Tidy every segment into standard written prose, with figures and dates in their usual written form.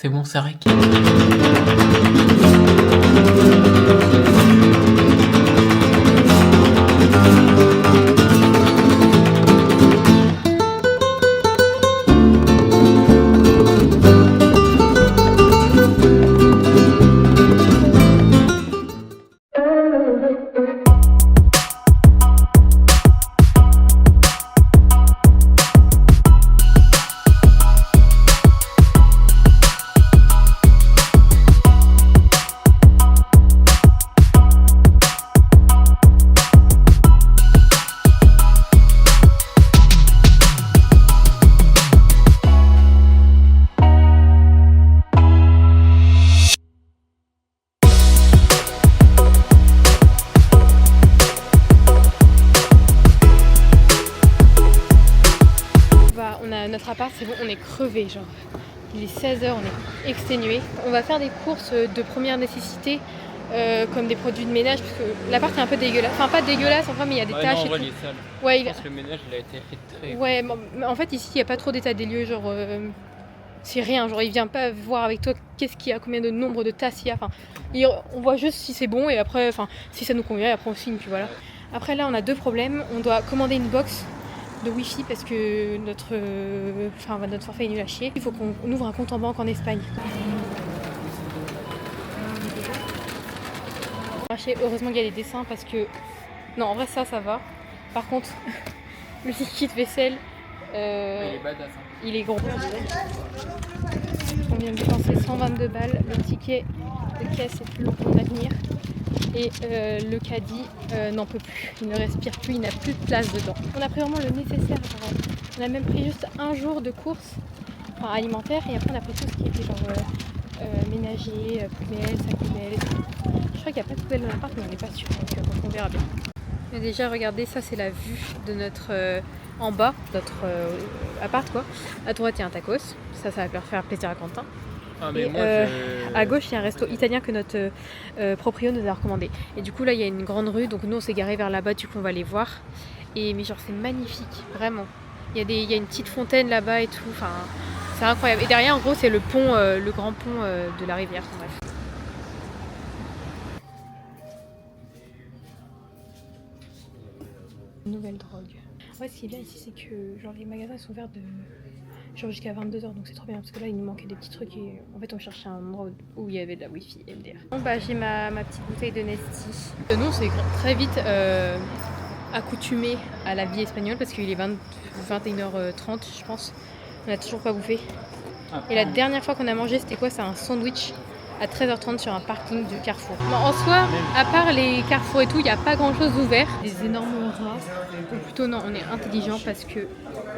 C'est bon, c'est rec. Notre appart, c'est bon, on est crevé, genre il est 16h, on est exténué. On va faire des courses de première nécessité comme des produits de ménage parce que l'appart est un peu dégueulasse, enfin pas dégueulasse enfin mais il y a des taches non, et tout. il est sale. Ouais, je pense que le ménage il a été fait très... Ouais, bon, en fait ici il n'y a pas trop d'état des lieux, genre c'est rien, genre il vient pas voir avec toi qu'est-ce qu'il y a, combien de nombre de tasses il y a, enfin on voit juste si c'est bon et après, enfin si ça nous convient et après on signe, puis voilà. Après là on a deux problèmes, on doit commander une box de wifi parce que notre forfait est nul à chier. Il faut qu'on ouvre un compte en banque en Espagne. Heureusement qu'il y a les dessins parce que... Non, en vrai ça va. Par contre, le liquide vaisselle... Il est badass. Il est gros. On vient de dépenser 122 balles. Le ticket de caisse est plus long que mon avenir. Et le caddie n'en peut plus, il ne respire plus, il n'a plus de place dedans. On a pris vraiment le nécessaire, genre, on a même pris juste un jour de course alimentaire et après on a pris tout ce qui était genre ménager, poubelle, sac poubelle et tout. Je crois qu'il n'y a pas de poubelle dans l'appart mais on n'est pas sûr, donc on verra bien. Mais déjà regardez, ça c'est la vue de notre en bas, notre appart quoi. À droite il y a un tacos, ça va faire plaisir à Quentin. Ah, mais et moi, à gauche il y a un resto italien que notre proprio nous a recommandé. Et du coup là il y a une grande rue, donc nous on s'est garé vers là-bas, du coup on va aller voir. Et mais genre c'est magnifique, vraiment. Il y a une petite fontaine là-bas et tout, enfin c'est incroyable. Et derrière en gros c'est le pont, le grand pont de la rivière. Bref. Nouvelle drogue. Ouais, ce qui est bien ici c'est que genre les magasins sont ouverts genre jusqu'à 22h, donc c'est trop bien parce que là il nous manquait des petits trucs et en fait on cherchait un endroit où il y avait de la wifi MDR. Bon bah j'ai ma petite bouteille de Nesti. Nous on s'est très vite accoutumé à la vie espagnole parce qu'il est 21h30 je pense. On a toujours pas bouffé. Et la dernière fois qu'on a mangé c'était quoi? C'est un sandwich à 13h30 sur un parking de Carrefour. Bon, en soi, à part les Carrefour et tout, il n'y a pas grand chose ouvert. Des énormes rats. Ou plutôt non, on est intelligent parce que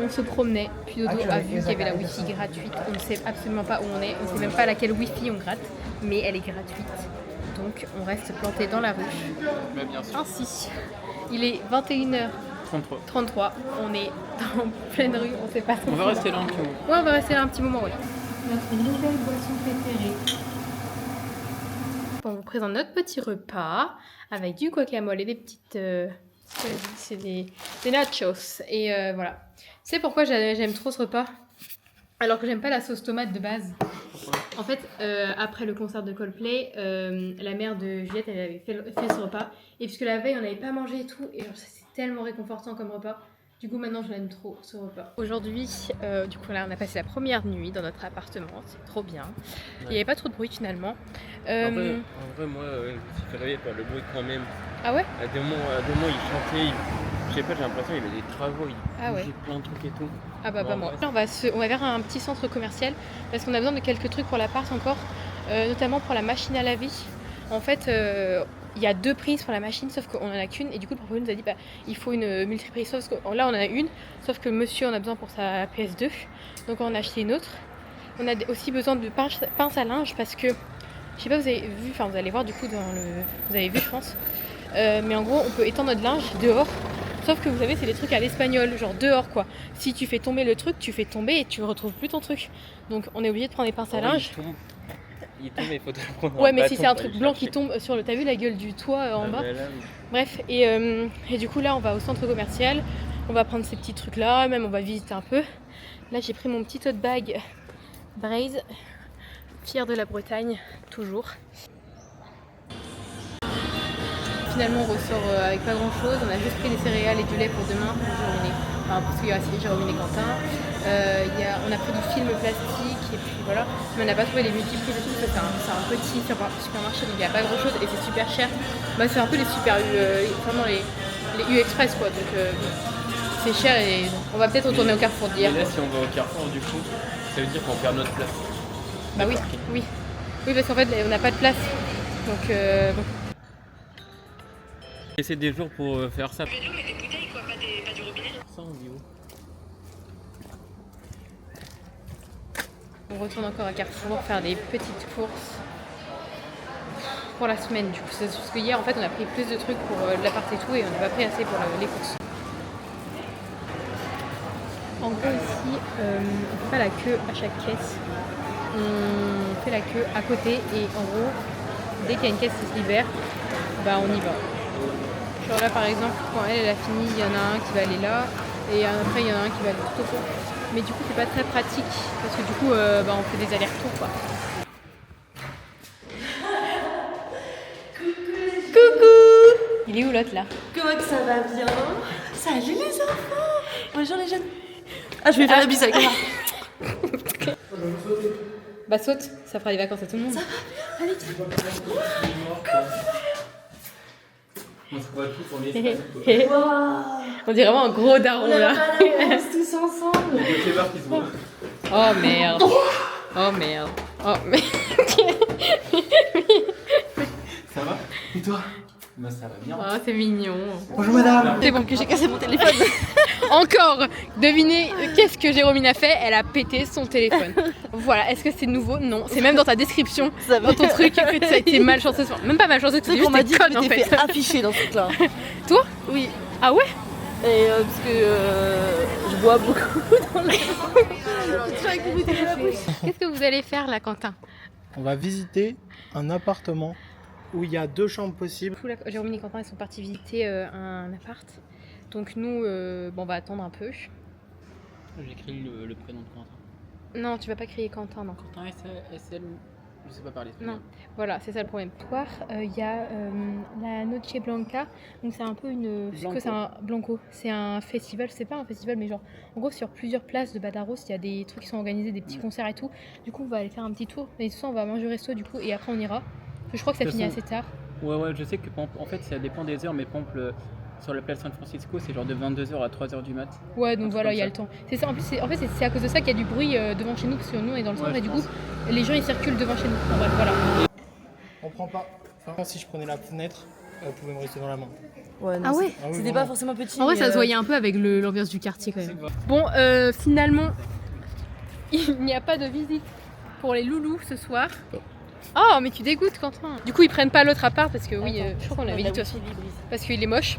on se promenait, puis Dodo a vu qu'il y avait la wifi gratuite. On ne sait absolument pas où on est, on ne sait même pas laquelle wifi on gratte, mais elle est gratuite. Donc on reste planté dans la rue. Mais bien sûr. Ainsi, il est 21h33, on est en pleine rue, on sait pas. On va rester là un petit moment. Ouais, on va rester là un petit moment, ouais. Notre nouvelle boisson préférée. On vous présente notre petit repas avec du guacamole et des petites... c'est des nachos. Et voilà. C'est pourquoi j'aime trop ce repas. Alors que j'aime pas la sauce tomate de base. En fait, après le concert de Coldplay, la mère de Juliette, elle avait fait ce repas. Et puisque la veille, on n'avait pas mangé et tout. Et genre, c'est tellement réconfortant comme repas. Du coup, maintenant, je l'aime trop, ce repas. Aujourd'hui, du coup, là, on a passé la première nuit dans notre appartement. C'est trop bien. Il n'y avait pas trop de bruit, finalement. En vrai, moi, je me suis fait réveiller par le bruit quand même. Ah ouais? À des moments, il chantait. Je sais pas, j'ai l'impression qu'il y avait des travaux. Il bougeait plein de trucs et tout. Ah bah, moi. Là, on va vers un petit centre commercial parce qu'on a besoin de quelques trucs pour l'appart encore. Notamment pour la machine à laver. En fait... il y a deux prises pour la machine, sauf qu'on en a qu'une. Et du coup, le propriétaire nous a dit il faut une multiprise. Sauf que là, on en a une, sauf que monsieur en a besoin pour sa PS2. Donc, on en a acheté une autre. On a aussi besoin de pince à linge parce que, je sais pas, vous avez vu, enfin, vous allez voir du coup vous avez vu, je pense. Mais en gros, on peut étendre notre linge dehors. Sauf que vous savez, c'est des trucs à l'espagnol, genre dehors quoi. Si tu fais tomber le truc, tu fais tomber et tu retrouves plus ton truc. Donc, on est obligé de prendre des pinces à linge. Il tombe, il faudrait prendre ouais, mais si c'est un truc blanc qui tombe sur le... T'as vu la gueule du toit en bas? Là, oui. Bref, et du coup là on va au centre commercial, on va prendre ces petits trucs là, même on va visiter un peu. Là j'ai pris mon petit tote bag Braze Fière de la Bretagne, toujours. Finalement on ressort avec pas grand chose, on a juste pris des céréales et du lait pour demain pour Jérôme. Enfin parce qu'il y a aussi Jérôme et Quentin. On a pris du film plastique et puis voilà. Mais on n'a pas trouvé les multiples et tout, c'est un petit supermarché donc il n'y a pas grand chose et c'est super cher. Bah, c'est un peu les super vraiment les U Express quoi, donc c'est cher et on va peut-être retourner au Carrefour d'hier. Et là si on va au Carrefour du coup, ça veut dire qu'on perd notre place. Bah oui, oui. Oui parce qu'en fait on n'a pas de place. Donc bon. Et c'est des jours pour faire ça. Mais de l'eau, mais des bouteilles quoi, pas du robinet. Ça on dit où? On retourne encore à Carrefour faire des petites courses pour la semaine du coup. C'est parce que hier en fait on a pris plus de trucs pour l'appart et tout et on n'a pas pris assez pour les courses. En gros ici on fait pas la queue à chaque caisse. On fait la queue à côté et en gros dès qu'il y a une caisse qui se libère, bah on y va. Genre là par exemple quand elle a fini il y en a un qui va aller là et après il y en a un qui va aller tout au fond. Mais du coup c'est pas très pratique parce que du coup on fait des allers-retours quoi. Coucou. Il est où l'autre là? Comment que ça va bien? Salut les enfants. Bonjour les jeunes. Ah je vais faire la bise avec moi. Bah saute, ça fera des vacances à tout le monde. Ça va bien. Allez On se voit tous pour les On dirait vraiment un gros daron on a là. pas la danse tous ensemble. Il y a que Clébar qui se voit. Oh merde. Oh merde. Oh merde. Ça va? Et toi? Moi ça va bien. Oh c'est mignon. Bonjour madame. C'est bon que j'ai cassé mon téléphone. Encore, devinez qu'est-ce que Jérôme a fait? Elle a pété son téléphone. Voilà, est-ce que c'est nouveau? Non, c'est même dans ta description, Ça va. dans ton truc, que ça a été malchanceuse. Enfin, même pas malchanceuse, C'est c'est qu'on juste m'a des dit que connes je en m'étais fait. fait afficher dans ce truc-là. Toi? Oui. Ah ouais? Et parce que je bois beaucoup dans la avec des bouteilles dans la bouche. Qu'est-ce que vous allez faire là, Quentin? On va visiter un appartement où il y a 2 chambres possibles. Du coup, là, Jérôme et Quentin ils sont partis visiter un appart. Donc nous, on va attendre un peu. J'écris le prénom de Quentin. Non, tu vas pas crier Quentin, non. Quentin SL, je sais pas parler. Non, voilà, c'est ça le problème. Ce soir, il y a la Noche Blanca. Donc c'est un peu une... C'est quoi, c'est un Blanco. C'est un festival, c'est pas un festival, mais genre... En gros, sur plusieurs places de Badajoz, il y a des trucs qui sont organisés, des petits concerts et tout. Du coup, on va aller faire un petit tour. Et tout ça, on va manger au resto, du coup, et après on ira. Parce que je crois que ça De finit toute assez tard. Ouais, je sais que en fait ça dépend des heures, mais par exemple sur la place San Francisco c'est genre de 22h à 3h du mat. Ouais, donc Un truc voilà, comme il y a ça. le temps. C'est ça, en plus, en fait, c'est à cause de ça qu'il y a du bruit devant chez nous, parce que nous, on est dans le centre, Ouais, et du je coup, les gens, ils circulent devant chez nous. Enfin, bref, voilà. On prend pas. Enfin, si je prenais la fenêtre, vous pouvez me rester dans la main. Ouais, non, Ah ouais? Ah oui, c'était vraiment. pas forcément petit. En vrai, mais, ça se voyait un peu avec l'ambiance du quartier, quand même. Bon, finalement, il n'y a pas de visite pour les loulous ce soir. Oh, mais tu dégoûtes, Quentin. Du coup, ils prennent pas l'autre appart parce que, oui, Attends, je crois qu'on avait la dit toi wifi aussi. libre ici. Parce qu'il est moche.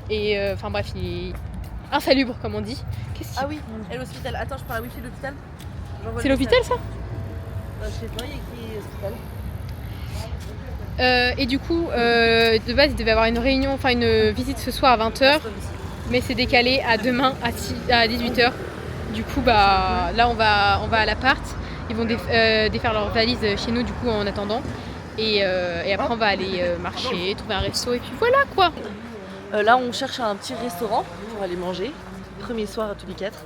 Et enfin, bref, il est insalubre, comme on dit. Qu'est-ce qu'il Ah oui, et l'hôpital. Attends, je prends la wifi de l'hôpital. J'envoie C'est le l'hôpital, ça? Je sais pas, il y a écrit hospital. Et du coup, de base, il devait y avoir une réunion, enfin une visite ce soir à 20h, mais c'est décalé à demain à 18h. Du coup, bah là, on va à l'appart. Ils vont défaire leurs valises chez nous, du coup, en attendant. Et après, on va aller marcher, trouver un resto, et puis voilà quoi. Là, on cherche un petit restaurant pour aller manger. Premier soir à tous les 4.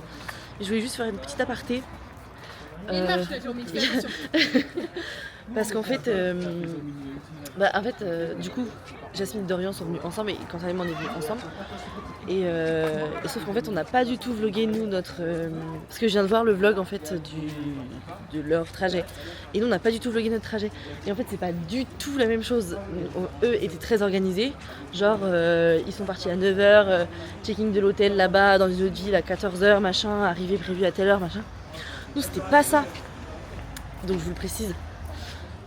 Et je voulais juste faire une petite aparté. Parce qu'en fait, du coup, Jasmine et Dorian sont venus ensemble et Quentin et moi on est venus ensemble. Et sauf qu'en fait, on n'a pas du tout vlogué nous notre. Parce que je viens de voir le vlog en fait de leur trajet. Et nous, on n'a pas du tout vlogué notre trajet. Et en fait, c'est pas du tout la même chose. Eux étaient très organisés. Genre, ils sont partis à 9h, checking de l'hôtel là-bas dans une autre ville à 14h, machin, arrivée prévue à telle heure, machin. Nous, c'était pas ça. Donc, je vous le précise.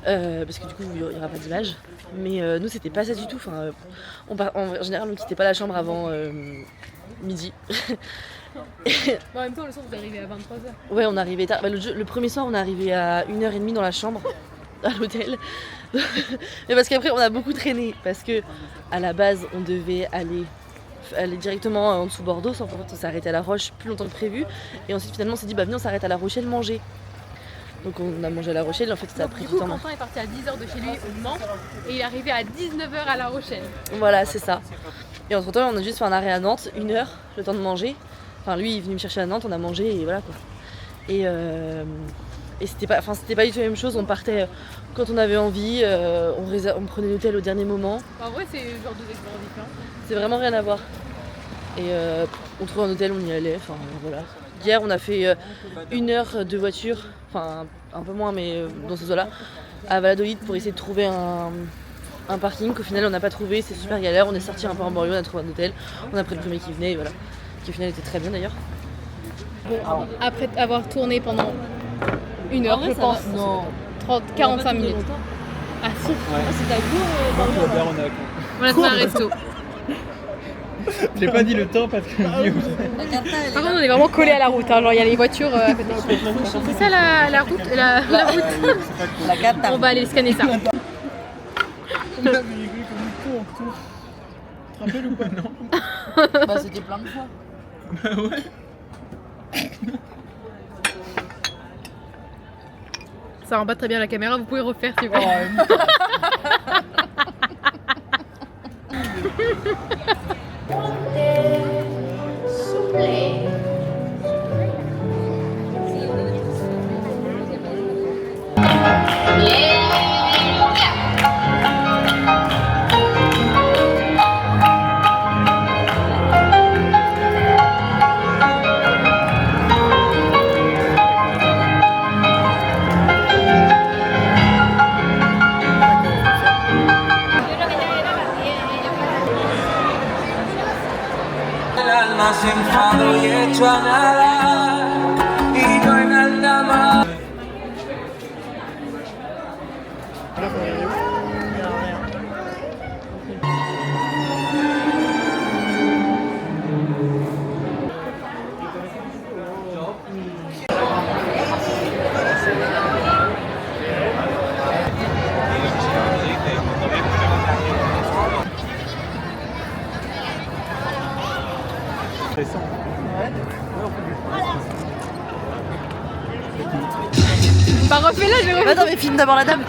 Parce que du coup il n'y aura pas d'image, mais nous c'était pas ça du tout. Enfin, en général on quittait pas la chambre avant midi. En même temps, le soir, vous arrivez à 23h. Ouais, on arrivait tard. Le premier soir on est arrivé à 1h30 dans la chambre à l'hôtel. Mais parce qu'après on a beaucoup traîné, parce que à la base on devait aller directement en dessous Bordeaux, sans qu'on s'arrêter à La Roche plus longtemps que prévu, et ensuite finalement on s'est dit bah venez on s'arrête à La Rochelle manger. Donc on a mangé à La Rochelle, en fait ça a pris Du du coup, temps. Quentin est parti à 10h de chez lui au Mans et il est arrivé à 19h à La Rochelle. Voilà, c'est ça. Et entre temps, on a juste fait un arrêt à Nantes, 1 heure, le temps de manger. Enfin, lui, il est venu me chercher à Nantes, on a mangé et voilà quoi. Et c'était pas du tout la même chose. On partait quand on avait envie, on prenait l'hôtel au dernier moment. En vrai, c'est genre 2 expériences différentes. C'est vraiment rien à voir. Et on trouvait un hôtel, on y allait. Enfin voilà. Hier, on a fait 1 heure de voiture, enfin un peu moins, mais dans ce zoo-là, à Valladolid pour essayer de trouver un parking qu'au final on n'a pas trouvé, c'est super galère. On est sorti un peu en banlieue, on a trouvé un hôtel, on a pris le premier qui venait et voilà. Qui au final était très bien d'ailleurs. Bon, après avoir tourné pendant 1 heure, En vrai, je ça pense, va. Non. 45 minutes. Ah si, C'est à court. on a trouvé un resto. J'ai pas dit le temps parce que. Par contre, on est vraiment collé à la route, hein. Genre il y a les voitures à côté. C'est ça la route, la route. La cata. On va aller scanner ça. On avait rigolé comme une con en cours. Tu te rappelles ou pas? Non. Bah c'était plein de fois. Bah ouais. Ça rend pas très bien la caméra, vous pouvez refaire si vous voulez. El alma se enfadó y hecho a nada y no hay nada más. Récent. Bah refais-la, je vais refaire. Attends mais filme d'abord la dame.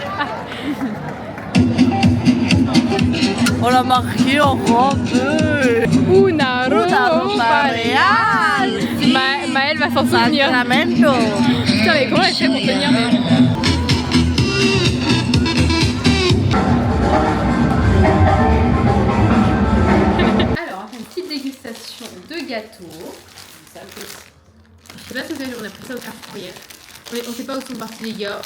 On l'a marqué en robe. Una ropa real. Maëlle va s'en souvenir. Sacramento. Putain, mais comment elle fait pour tenir Alors, on fait une petite dégustation de gâteau. Je sais pas si vous avez vu, on a pris ça au Carrefour hier. On sait pas où sont partis les gars.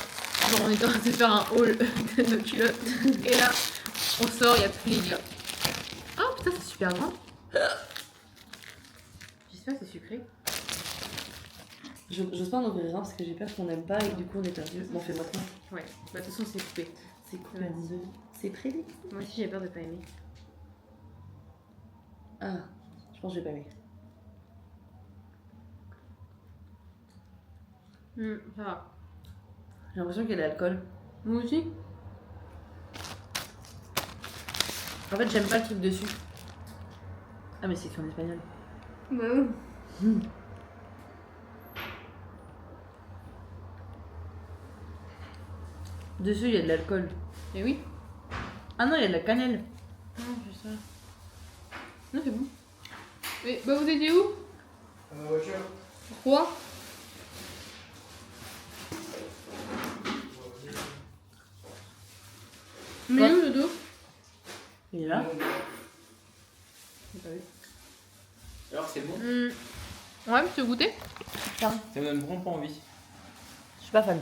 Genre, on est en train de faire un haul de nos culottes. Et là, on sort, il y a tous les gars. Oh putain, c'est super grand. J'espère que c'est sucré. J'ose pas en ouvrir un parce que j'ai peur qu'on n'aime pas et que du coup on est perdu. Bon, fais maintenant. Ouais, bah de toute façon, c'est coupé. C'est cool. C'est prévu. Moi aussi, j'ai peur de pas aimer. Ah, je pense que j'ai pas aimé. Ça va. J'ai l'impression qu'il y a de l'alcool. Moi aussi. En fait, j'aime pas le truc dessus. Ah, mais c'est écrit en espagnol. Bah oui. Dessus, il y a de l'alcool. Et oui. Ah non, il y a de la cannelle. Non, c'est ça. Non, c'est bon. Mais bah vous étiez où? Dans la voiture. Pourquoi? Mais où le dos? Il est là. Alors c'est bon? Ouais, mais tu veux goûter? Ça me donne vraiment pas envie. Je suis pas fan.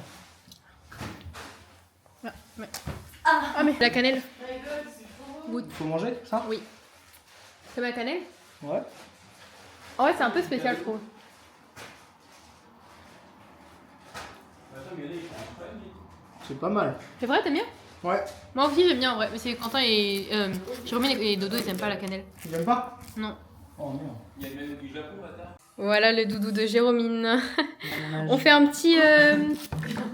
Ah mais la cannelle. Faut manger ça? Oui. C'est ma cannelle? Ouais. En vrai, c'est un peu spécial, je trouve. C'est pas mal. C'est vrai, t'aimes bien? Ouais. Moi aussi, j'aime bien en vrai. Mais c'est Quentin et Jérôme et Dodo, ils aiment pas la cannelle. Tu l'aimes pas? Non. Oh non. Il y a même du Japon là. Voilà le doudou de Jérômine. On fait un petit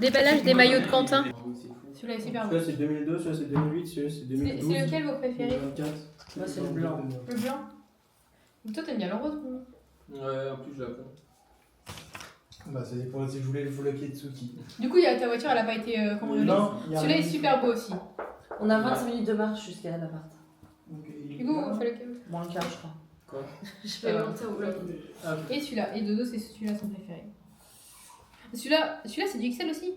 déballage des maillots de Quentin. Celui-là est super beau. Celui-là c'est 2002, celui-là c'est 2008, celui-là c'est 2012. C'est lequel vos préférés? 2024. Moi, c'est le blanc. Le blanc. Toi, t'aimes bien le rose? Ouais, en plus Japon. Bah ça dépend si je voulais le vlogger de Tsuki. Du coup, ta voiture, elle a pas été cambriolée. Non, Celui-là est super beau aussi. On a 25 minutes de marche jusqu'à l'appart. Du coup, on fait lequel? Moins le quart, je crois. Quoi? Je vais monter ça au vlog. Ah, Et celui-là. Et Dodo, c'est celui-là son préféré. Celui-là c'est du XL aussi.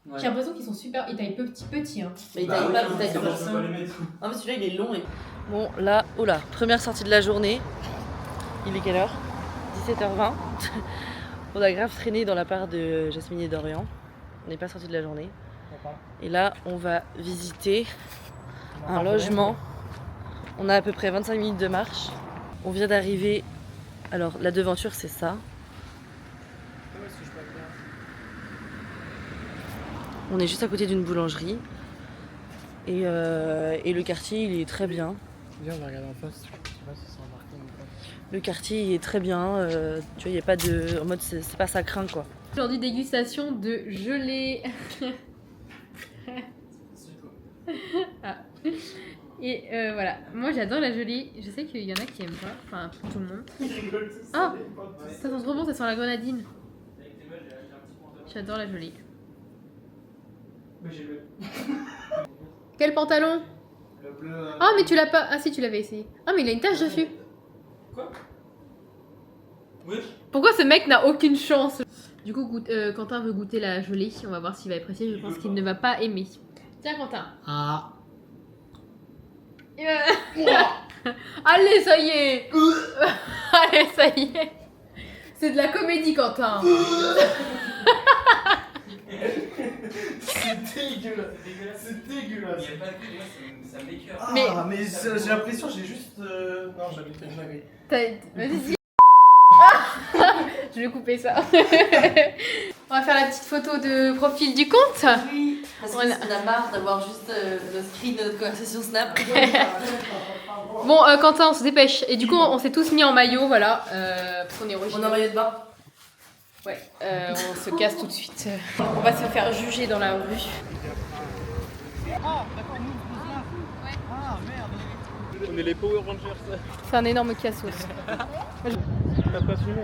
Ouais. J'ai l'impression qu'ils sont super. Ils taillent petit hein. Mais il bah taille oui, pas, hein, il taille ça, pas. je peux pas les mettre. Non mais celui-là il est long et... Bon là, oh là, première sortie de la journée. Il est quelle heure? 17h20. On a grave traîné dans la part de Jasmine et Dorian. On n'est pas sorti de la journée. Et là, on va visiter un logement. On a à peu près 25 minutes de marche. On vient d'arriver. Alors, la devanture, c'est ça. On est juste à côté d'une boulangerie. Et le quartier, il est très bien. Viens, on va regarder en face. Je sais pas si c'est embarqué ou pas. Le quartier, il est très bien. Tu vois, il n'y a pas de... En mode, c'est pas ça craint, quoi. Aujourd'hui, dégustation de gelée. Ah. Et voilà, moi j'adore la gelée. Je sais qu'il y en a qui aiment pas, enfin pour tout le monde. Ah, ça sent trop bon, ça sent la grenadine. J'adore la gelée. Mais j'ai le Quel pantalon? bleu. Ah mais tu l'as pas. Ah si, tu l'avais essayé. Ah mais il a une tache dessus. Quoi? Oui. Pourquoi ce mec n'a aucune chance? Du coup, Quentin veut goûter la gelée. On va voir s'il va apprécier. Je pense qu'il ne va pas aimer. Tiens Quentin. Ah. Allez, ça y est. Allez, ça y est. C'est de la comédie, Quentin. C'est dégueulasse. C'est dégueulasse. Il n'y a pas de moi, ça m'écoeure. Ah, mais j'ai l'impression j'ai juste... Non, j'avais fait une dinguerie. Vas-y. Je vais couper ça. On va faire la petite photo de profil du compte. Oui, parce qu'on a marre d'avoir juste le screen de notre conversation Snap. Bon, Quentin, on se dépêche. Et du coup, on s'est tous mis en maillot, voilà. Parce qu'on est On est original. en maillot de bain. Ouais, on se casse tout de suite. On va se faire juger dans la rue. Ah, d'accord, nous, là. Ah, merde. On est les Power Rangers. C'est un énorme cassos. T'as pas filmé.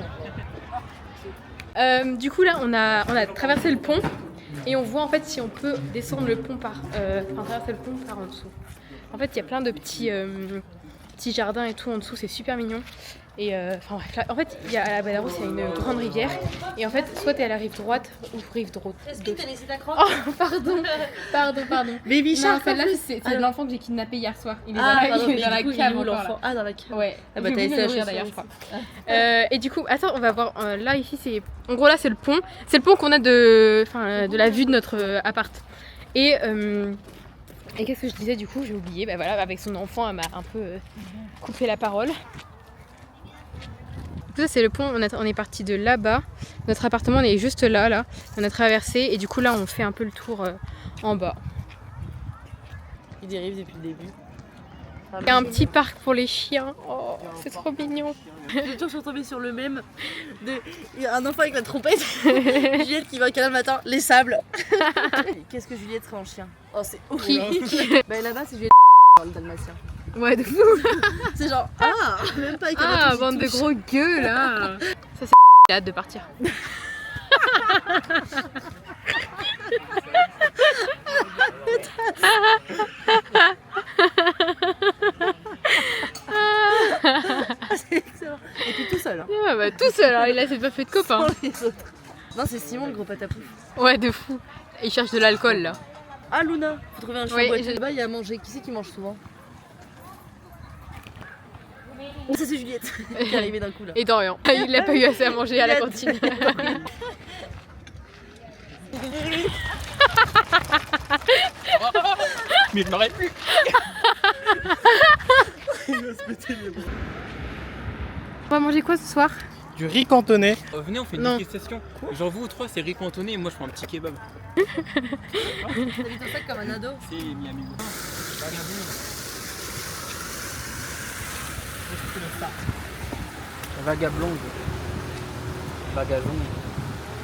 Du coup, là, on a traversé le pont. Et on voit en fait si on peut descendre le pont par... Enfin, traverser le pont par en dessous. En fait, il y a plein de petits jardins et tout en dessous, c'est super mignon. Et enfin bref, là, en fait, il y a à la Belarus, il y a une grande rivière. Et en fait, soit t'es à la rive droite ou rive droite. Est-ce que t'as laissé ta croix? Oh, pardon. Baby Non, Shark. celle-là, c'est l'enfant que j'ai kidnappé hier soir. Il est Ah, dans pardon, la, il est mais dans la du coup, cave il est où, encore, là. l'enfant? Ah, dans la cave. Ouais, Ah bah, j'ai t'as oublié de laissé la l'ouvrir, chaussure d'ailleurs, je aussi. crois. Et du coup, attends, on va voir. Là, ici, c'est. En gros, là, c'est le pont. C'est le pont qu'on a de la vue de notre appart. Et qu'est-ce que je disais du coup? J'ai oublié. Bah voilà, avec son enfant, elle m'a un peu coupé la parole. Ça, c'est le pont. On est parti de là-bas. Notre appartement, on est juste là. On a traversé. Et du coup, là, on fait un peu le tour en bas. Il dérive depuis le début. Il y a un petit parc pour les chiens. Oh, c'est trop mignon. L'autre jour, je suis retombée sur le même de il y a un enfant avec la trompette. Juliette qui va au canal le matin, les sables. Qu'est-ce que Juliette serait en chien? Oh, c'est ouf. Qui Bah là-bas, c'est Juliette dans le dalmatien. Ouais, de fou. C'est genre, ah, même pas avec Ah, la bande de gros gueux là. Ça, c'est j'ai hâte de partir. C'est excellent. Et puis tout seul. Hein. Ah, bah, tout seul, hein. Il a pas fait de copains. Sans les autres. Non, c'est Simon le gros patapouf. Ouais, de fou. Il cherche de l'alcool là. Ah, Luna, faut trouver un chien Oui, boîtier. Là-bas, il y a à manger. Qui c'est qui mange souvent? Oh, ça c'est Juliette qui est arrivée d'un coup là. Et Dorian. Il n'a pas eu assez à manger à la cantine. Mais je m'arrête plus. On va manger quoi ce soir? Du riz cantonais. Venez, on fait une Non. dégustation. Genre vous trois, c'est riz cantonné et moi je prends un petit kebab. T'habites en sac comme un ado. C'est Miami. Vagabonde. Vagabonde.